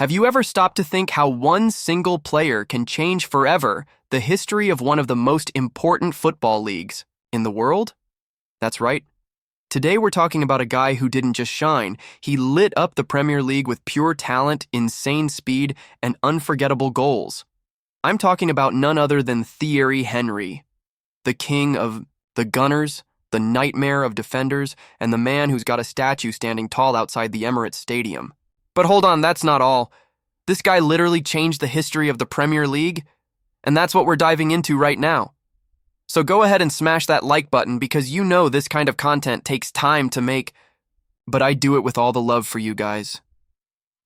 Have you ever stopped to think how one single player can change forever the history of one of the most important football leagues in the world? That's right. Today we're talking about a guy who didn't just shine, he lit up the Premier League with pure talent, insane speed, and unforgettable goals. I'm talking about none other than Thierry Henry, the king of the Gunners, the nightmare of defenders, and the man who's got a statue standing tall outside the Emirates Stadium. But hold on, that's not all. This guy literally changed the history of the Premier League, and that's what we're diving into right now. So go ahead and smash that like button because you know this kind of content takes time to make, but I do it with all the love for you guys.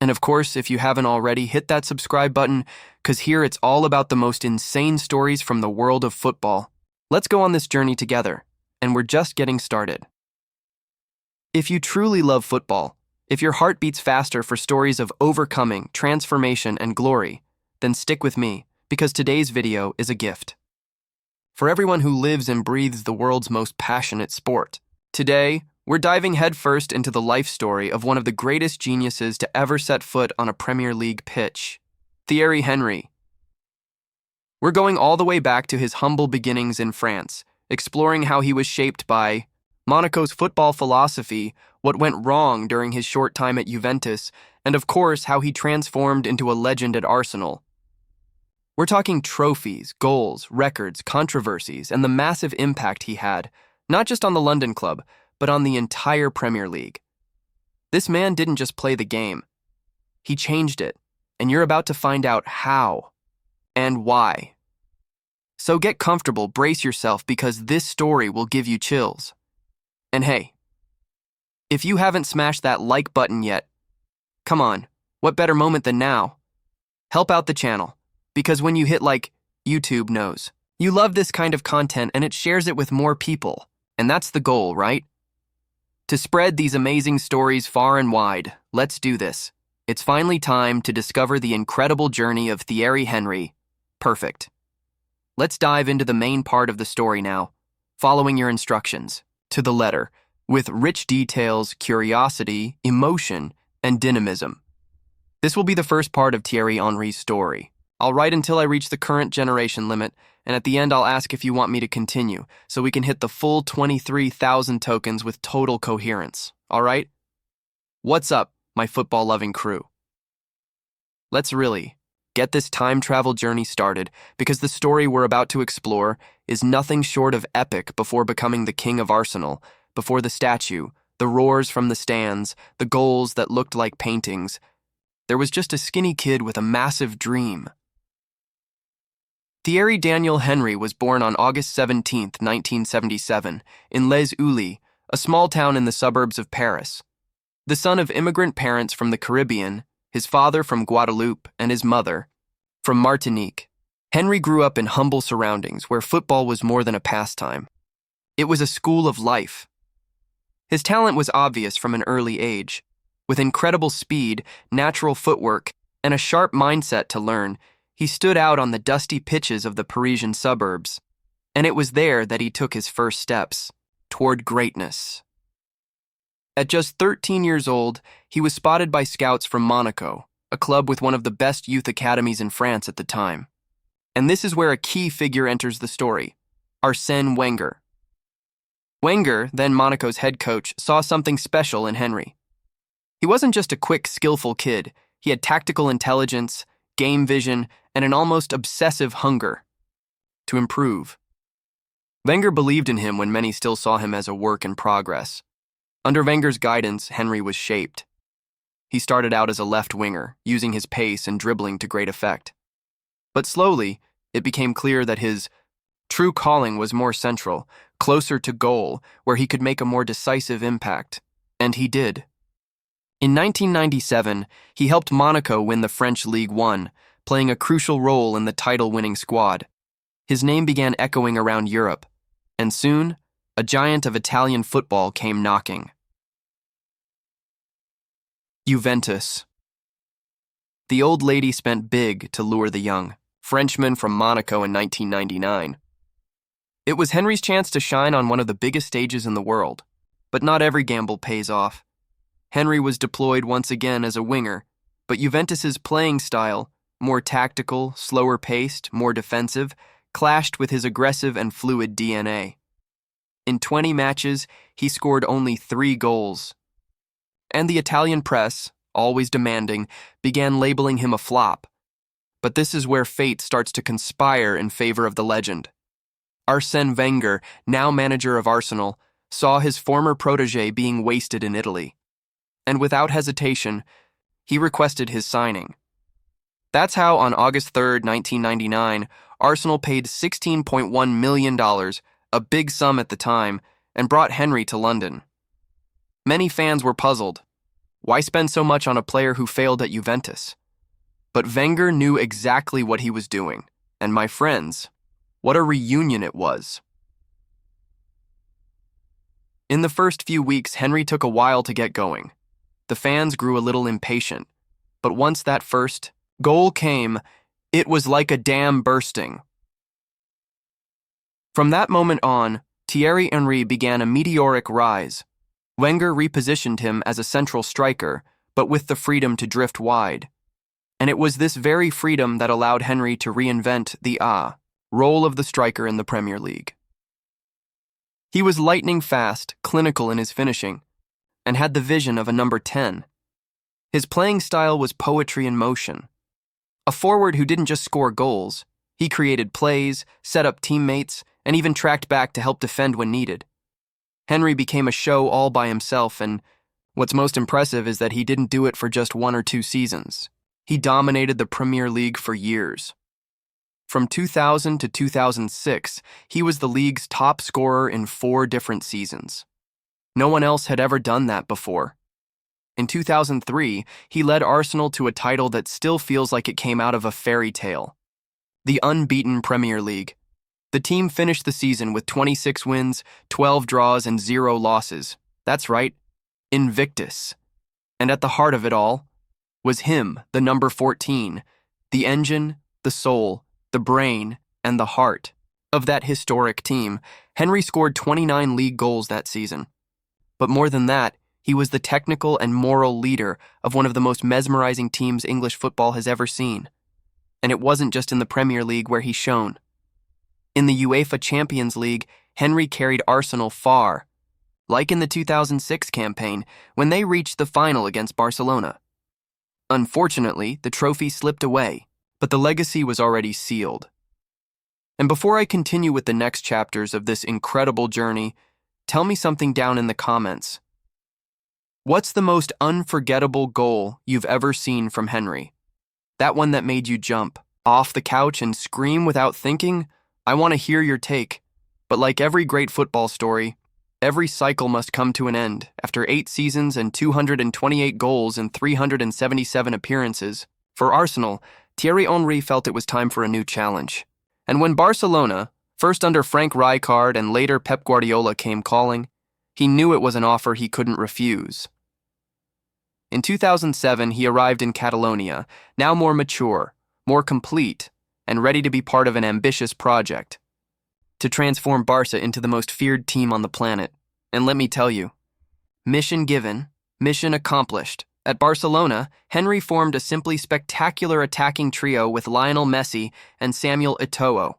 And of course, if you haven't already, hit that subscribe button because here it's all about the most insane stories from the world of football. Let's go on this journey together, and we're just getting started. If you truly love football, if your heart beats faster for stories of overcoming, transformation, and glory, then stick with me because today's video is a gift. For everyone who lives and breathes the world's most passionate sport. Today, we're diving headfirst into the life story of one of the greatest geniuses to ever set foot on a Premier League pitch, Thierry Henry. We're going all the way back to his humble beginnings in France, exploring how he was shaped by Monaco's football philosophy, what went wrong during his short time at Juventus, and of course, how he transformed into a legend at Arsenal. We're talking trophies, goals, records, controversies, and the massive impact he had, not just on the London club, but on the entire Premier League. This man didn't just play the game. He changed it, and you're about to find out how and why. So get comfortable, brace yourself, because this story will give you chills. And hey, if you haven't smashed that like button yet, come on, what better moment than now? Help out the channel. Because when you hit like, YouTube knows. You love this kind of content and it shares it with more people. And that's the goal, right? To spread these amazing stories far and wide, let's do this. It's finally time to discover the incredible journey of Thierry Henry. Perfect. Let's dive into the main part of the story now, following your instructions, to the letter, with rich details, curiosity, emotion, and dynamism. This will be the first part of Thierry Henry's story. I'll write until I reach the current generation limit, and at the end I'll ask if you want me to continue, so we can hit the full 23,000 tokens with total coherence, all right? What's up, my football-loving crew? Let's really get this time travel journey started, because the story we're about to explore is nothing short of epic before becoming the king of Arsenal, before the statue, the roars from the stands, the goals that looked like paintings. There was just a skinny kid with a massive dream. Thierry Daniel Henry was born on August 17, 1977, in Les Ulis, a small town in the suburbs of Paris. The son of immigrant parents from the Caribbean, his father from Guadeloupe and his mother from Martinique, Henry grew up in humble surroundings where football was more than a pastime. It was a school of life. His talent was obvious from an early age. With incredible speed, natural footwork, and a sharp mindset to learn, he stood out on the dusty pitches of the Parisian suburbs, and it was there that he took his first steps toward greatness. At just 13 years old, he was spotted by scouts from Monaco, a club with one of the best youth academies in France at the time. And this is where a key figure enters the story, Arsène Wenger. Wenger, then Monaco's head coach, saw something special in Henry. He wasn't just a quick, skillful kid. He had tactical intelligence, game vision, and an almost obsessive hunger to improve. Wenger believed in him when many still saw him as a work in progress. Under Wenger's guidance, Henry was shaped. He started out as a left winger, using his pace and dribbling to great effect. But slowly, it became clear that his true calling was more central, closer to goal, where he could make a more decisive impact. And he did. In 1997, he helped Monaco win the French League 1, playing a crucial role in the title-winning squad. His name began echoing around Europe, and soon, a giant of Italian football came knocking. Juventus. The old lady spent big to lure the young Frenchman from Monaco in 1999. It was Henry's chance to shine on one of the biggest stages in the world, but not every gamble pays off. Henry was deployed once again as a winger, But Juventus's playing style, more tactical, slower paced, more defensive, clashed with his aggressive and fluid DNA. In 20 matches, he scored only 3 goals. And the Italian press, always demanding, began labeling him a flop. But this is where fate starts to conspire in favor of the legend. Arsène Wenger, now manager of Arsenal, saw his former protégé being wasted in Italy. And without hesitation, he requested his signing. That's how on August 3, 1999, Arsenal paid $16.1 million, a big sum at the time, and brought Henry to London. Many fans were puzzled. Why spend so much on a player who failed at Juventus? But Wenger knew exactly what he was doing. And my friends, what a reunion it was. In the first few weeks, Henry took a while to get going. The fans grew a little impatient. But once that first goal came, it was like a dam bursting. From that moment on, Thierry Henry began a meteoric rise. Wenger repositioned him as a central striker, but with the freedom to drift wide. And it was this very freedom that allowed Henry to reinvent the role of the striker in the Premier League. He was lightning fast, clinical in his finishing, and had the vision of a number 10. His playing style was poetry in motion. A forward who didn't just score goals, he created plays, set up teammates, and even tracked back to help defend when needed. Henry became a show all by himself, and what's most impressive is that he didn't do it for just 1 or 2 seasons. He dominated the Premier League for years. From 2000 to 2006, he was the league's top scorer in 4 different seasons. No one else had ever done that before. In 2003, he led Arsenal to a title that still feels like it came out of a fairy tale. The unbeaten Premier League. The team finished the season with 26 wins, 12 draws, and 0 losses. That's right, invictus. And at the heart of it all was him, the number 14, the engine, the soul, the brain, and the heart of that historic team. Henry scored 29 league goals that season. But more than that, he was the technical and moral leader of one of the most mesmerizing teams English football has ever seen. And it wasn't just in the Premier League where he shone. In the UEFA Champions League, Henry carried Arsenal far, like in the 2006 campaign when they reached the final against Barcelona. Unfortunately, the trophy slipped away, but the legacy was already sealed. And before I continue with the next chapters of this incredible journey, tell me something down in the comments. What's the most unforgettable goal you've ever seen from Henry? That one that made you jump off the couch and scream without thinking? I want to hear your take. But like every great football story, every cycle must come to an end. After 8 seasons and 228 goals in 377 appearances, for Arsenal, Thierry Henry felt it was time for a new challenge. And when Barcelona, first under Frank Rijkaard and later Pep Guardiola, came calling, he knew it was an offer he couldn't refuse. In 2007, he arrived in Catalonia, now more mature, more complete, and ready to be part of an ambitious project to transform Barca into the most feared team on the planet. And let me tell you, mission given, mission accomplished. At Barcelona, Henry formed a simply spectacular attacking trio with Lionel Messi and Samuel Eto'o.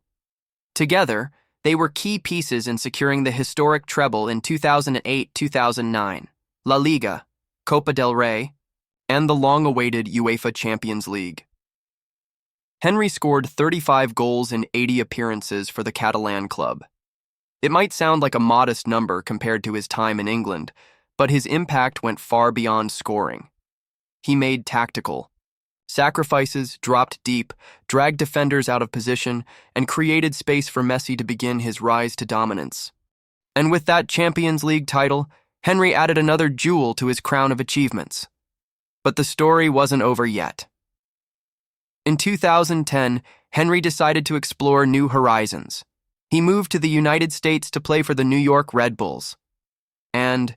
Together, they were key pieces in securing the historic treble in 2008-2009, La Liga, Copa del Rey, and the long-awaited UEFA Champions League. Henry scored 35 goals in 80 appearances for the Catalan club. It might sound like a modest number compared to his time in England, but his impact went far beyond scoring. He made tactical sacrifices, dropped deep, dragged defenders out of position, and created space for Messi to begin his rise to dominance. And with that Champions League title, Henry added another jewel to his crown of achievements. But the story wasn't over yet. In 2010, Henry decided to explore new horizons. He moved to the United States to play for the New York Red Bulls. And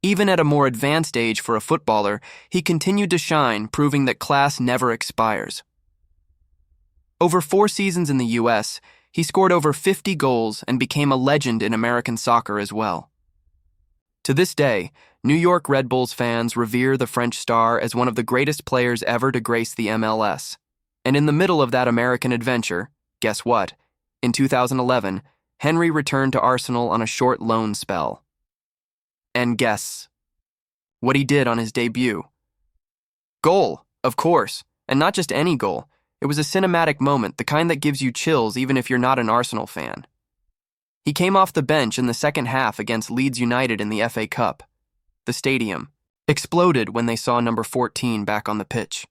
even at a more advanced age for a footballer, he continued to shine, proving that class never expires. Over 4 seasons in the U.S., he scored over 50 goals and became a legend in American soccer as well. To this day, New York Red Bulls fans revere the French star as one of the greatest players ever to grace the MLS. And in the middle of that American adventure, guess what? In 2011, Henry returned to Arsenal on a short loan spell. And guess what he did on his debut? Goal, of course, and not just any goal. It was a cinematic moment, the kind that gives you chills even if you're not an Arsenal fan. He came off the bench in the second half against Leeds United in the FA Cup. The stadium exploded when they saw number 14 back on the pitch.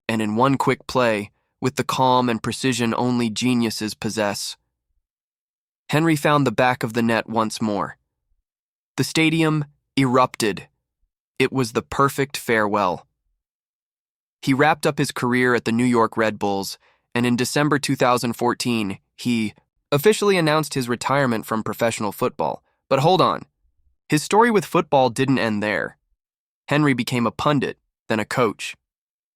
And in one quick play, with the calm and precision only geniuses possess, Henry found the back of the net once more. The stadium erupted. It was the perfect farewell. He wrapped up his career at the New York Red Bulls, and in December 2014, he officially announced his retirement from professional football. But hold on. His story with football didn't end there. Henry became a pundit, then a coach.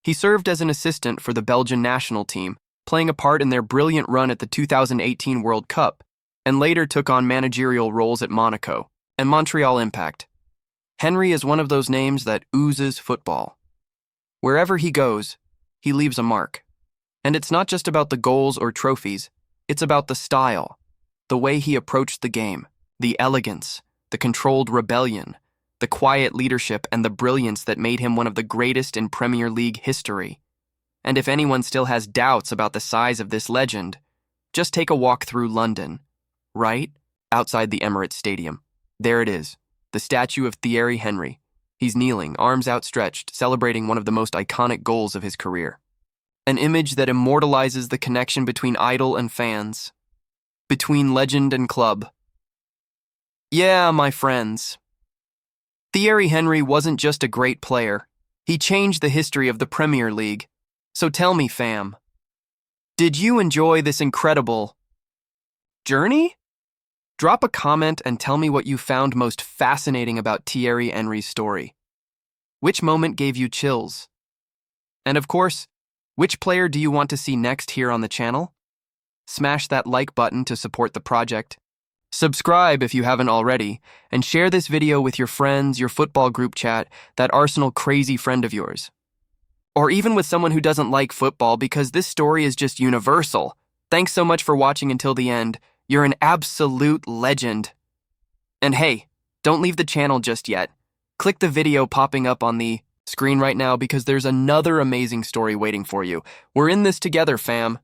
He served as an assistant for the Belgian national team, playing a part in their brilliant run at the 2018 World Cup, and later took on managerial roles at Monaco and Montreal Impact. Henry is one of those names that oozes football. Wherever he goes, he leaves a mark. And it's not just about the goals or trophies, it's about the style, the way he approached the game, the elegance, the controlled rebellion, the quiet leadership, and the brilliance that made him one of the greatest in Premier League history. And if anyone still has doubts about the size of this legend, just take a walk through London. Right outside the Emirates Stadium. There it is, the statue of Thierry Henry. He's kneeling, arms outstretched, celebrating one of the most iconic goals of his career. An image that immortalizes the connection between idol and fans, between legend and club. Yeah, my friends. Thierry Henry wasn't just a great player. He changed the history of the Premier League. So tell me, fam, did you enjoy this incredible journey? Drop a comment and tell me what you found most fascinating about Thierry Henry's story. Which moment gave you chills? And of course, which player do you want to see next here on the channel? Smash that like button to support the project. Subscribe if you haven't already, and share this video with your friends, your football group chat, that Arsenal crazy friend of yours. Or even with someone who doesn't like football, because this story is just universal. Thanks so much for watching until the end. You're an absolute legend. And hey, don't leave the channel just yet. Click the video popping up on the screen right now because there's another amazing story waiting for you. We're in this together, fam.